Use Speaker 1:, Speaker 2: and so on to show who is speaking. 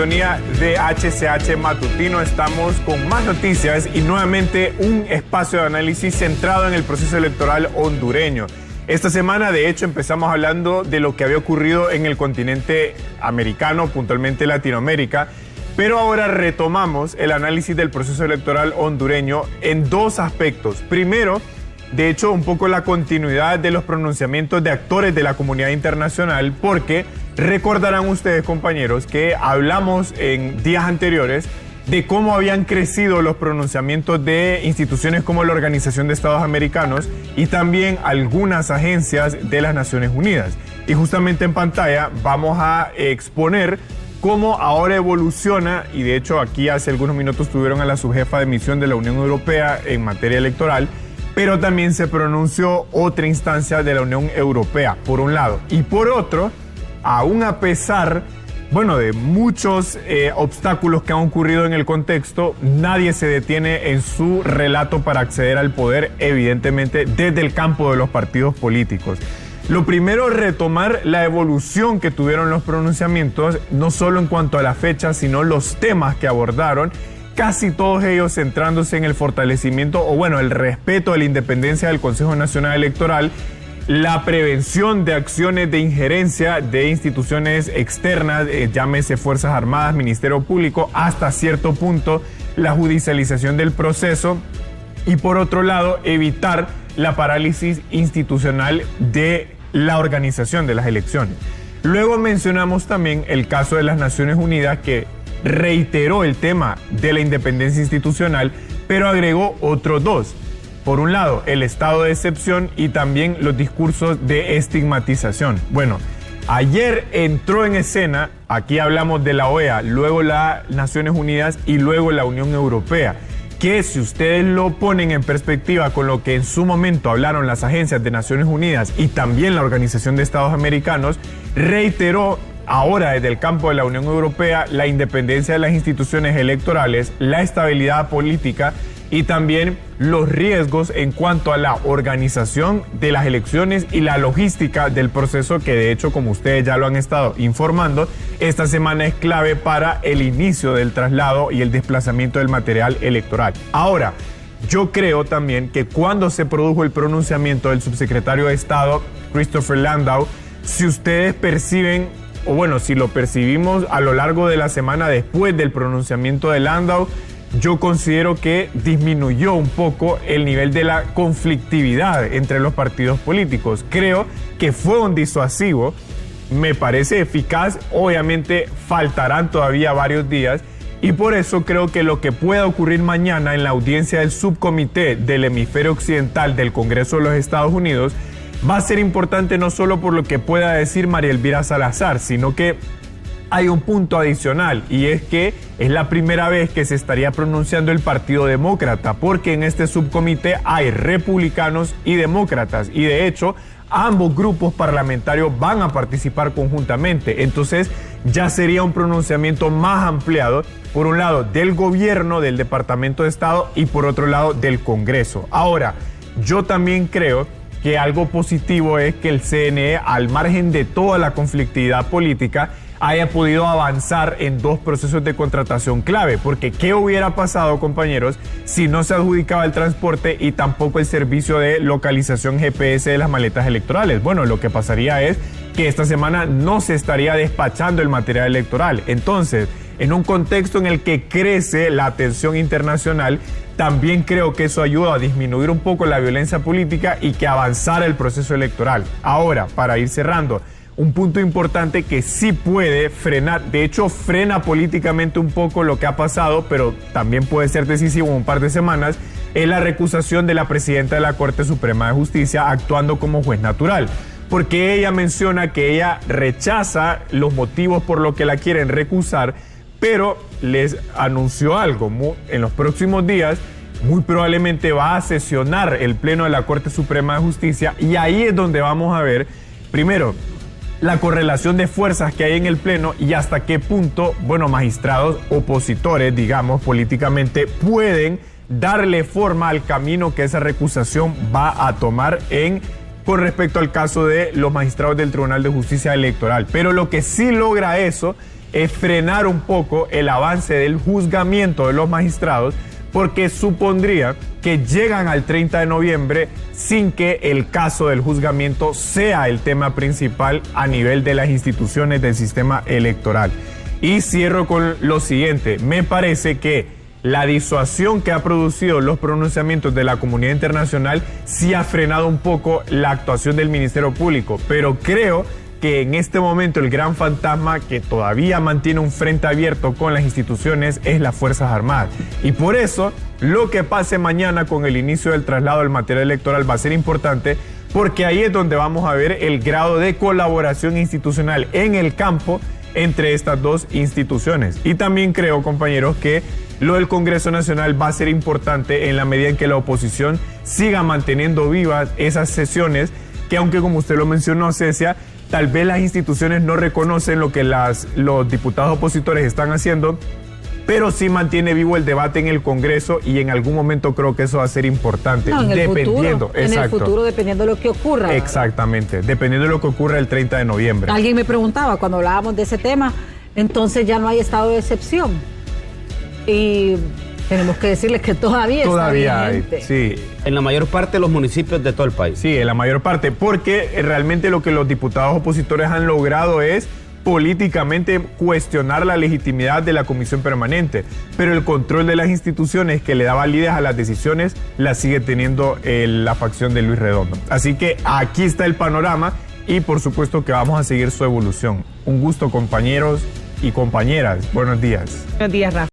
Speaker 1: sintonía de HCH Matutino. Estamos con más noticias y nuevamente un espacio de análisis centrado en el proceso electoral hondureño. Esta semana, de hecho, empezamos hablando de lo que había ocurrido en el continente americano, puntualmente Latinoamérica, pero ahora retomamos el análisis del proceso electoral hondureño en dos aspectos. Primero, de hecho, un poco la continuidad de los pronunciamientos de actores de la comunidad internacional, porque recordarán ustedes, compañeros, que hablamos en días anteriores de cómo habían crecido los pronunciamientos de instituciones como la Organización de Estados Americanos y también algunas agencias de las Naciones Unidas. Y justamente en pantalla vamos a exponer cómo ahora evoluciona, y de hecho aquí hace algunos minutos tuvieron a la subjefa de misión de la Unión Europea en materia electoral, pero también se pronunció otra instancia de la Unión Europea, por un lado. Y por otro, aún a pesar, de muchos obstáculos que han ocurrido en el contexto, nadie se detiene en su relato para acceder al poder, evidentemente, desde el campo de los partidos políticos. Lo primero es retomar la evolución que tuvieron los pronunciamientos, no solo en cuanto a la fecha, sino los temas que abordaron, casi todos ellos centrándose en el fortalecimiento el respeto a la independencia del Consejo Nacional Electoral, la prevención de acciones de injerencia de instituciones externas, llámese Fuerzas Armadas, Ministerio Público, hasta cierto punto la judicialización del proceso y por otro lado evitar la parálisis institucional de la organización de las elecciones. Luego mencionamos también el caso de las Naciones Unidas, que reiteró el tema de la independencia institucional, pero agregó otros dos. Por un lado, el estado de excepción y también los discursos de estigmatización. Ayer entró en escena, aquí hablamos de la OEA, luego las Naciones Unidas y luego la Unión Europea, que si ustedes lo ponen en perspectiva con lo que en su momento hablaron las agencias de Naciones Unidas y también la Organización de Estados Americanos, reiteró ahora desde el campo de la Unión Europea la independencia de las instituciones electorales, la estabilidad política y también los riesgos en cuanto a la organización de las elecciones y la logística del proceso, que de hecho, como ustedes ya lo han estado informando, esta semana es clave para el inicio del traslado y el desplazamiento del material electoral. Ahora, yo creo también que cuando se produjo el pronunciamiento del subsecretario de Estado, Christopher Landau, si ustedes perciben, si lo percibimos a lo largo de la semana después del pronunciamiento de Landau, yo considero que disminuyó un poco el nivel de la conflictividad entre los partidos políticos. Creo que fue un disuasivo, me parece eficaz, obviamente faltarán todavía varios días, y por eso creo que lo que pueda ocurrir mañana en la audiencia del subcomité del hemisferio occidental del Congreso de los Estados Unidos va a ser importante no solo por lo que pueda decir María Elvira Salazar, sino que hay un punto adicional, y es que es la primera vez que se estaría pronunciando el Partido Demócrata, porque en este subcomité hay republicanos y demócratas, y de hecho ambos grupos parlamentarios van a participar conjuntamente. Entonces ya sería un pronunciamiento más ampliado, por un lado del gobierno, del Departamento de Estado, y por otro lado del Congreso. Ahora, yo también creo que algo positivo es que el CNE, al margen de toda la conflictividad política, haya podido avanzar en dos procesos de contratación clave, porque ¿qué hubiera pasado, compañeros, si no se adjudicaba el transporte y tampoco el servicio de localización GPS de las maletas electorales? Lo que pasaría es que esta semana no se estaría despachando el material electoral. Entonces, en un contexto en el que crece la atención internacional, también creo que eso ayuda a disminuir un poco la violencia política y que avanzara el proceso electoral. Ahora, para ir cerrando, un punto importante que sí puede frenar, de hecho frena políticamente un poco lo que ha pasado, pero también puede ser decisivo en un par de semanas, es la recusación de la presidenta de la Corte Suprema de Justicia actuando como juez natural, porque ella menciona que ella rechaza los motivos por los que la quieren recusar, pero les anunció algo: en los próximos días muy probablemente va a sesionar el Pleno de la Corte Suprema de Justicia, y ahí es donde vamos a ver, primero, la correlación de fuerzas que hay en el Pleno y hasta qué punto, magistrados opositores, digamos, políticamente, pueden darle forma al camino que esa recusación va a tomar con respecto al caso de los magistrados del Tribunal de Justicia Electoral. Pero lo que sí logra eso es frenar un poco el avance del juzgamiento de los magistrados, porque supondría que llegan al 30 de noviembre sin que el caso del juzgamiento sea el tema principal a nivel de las instituciones del sistema electoral. Y cierro con lo siguiente: me parece que la disuasión que ha producido los pronunciamientos de la comunidad internacional sí ha frenado un poco la actuación del Ministerio Público, pero creo que en este momento el gran fantasma que todavía mantiene un frente abierto con las instituciones es las Fuerzas Armadas. Y por eso lo que pase mañana con el inicio del traslado del material electoral va a ser importante, porque ahí es donde vamos a ver el grado de colaboración institucional en el campo entre estas dos instituciones. Y también creo, compañeros, que lo del Congreso Nacional va a ser importante en la medida en que la oposición siga manteniendo vivas esas sesiones que, aunque como usted lo mencionó, Cecia, tal vez las instituciones no reconocen lo que los diputados opositores están haciendo, pero sí mantiene vivo el debate en el Congreso, y en algún momento creo que eso va a ser importante.
Speaker 2: No, en el futuro, dependiendo de lo que ocurra.
Speaker 1: Exactamente, dependiendo de lo que ocurra el 30 de noviembre.
Speaker 2: Alguien me preguntaba cuando hablábamos de ese tema, entonces ya no hay estado de excepción. Y tenemos que decirles que todavía está vigente.
Speaker 1: Hay, sí.
Speaker 3: En la mayor parte de los municipios de todo el país.
Speaker 1: Sí, en la mayor parte, porque realmente lo que los diputados opositores han logrado es políticamente cuestionar la legitimidad de la comisión permanente, pero el control de las instituciones que le da validez a las decisiones la sigue teniendo la facción de Luis Redondo. Así que aquí está el panorama, y por supuesto que vamos a seguir su evolución. Un gusto, compañeros y compañeras. Buenos días.
Speaker 2: Buenos días, Rafa.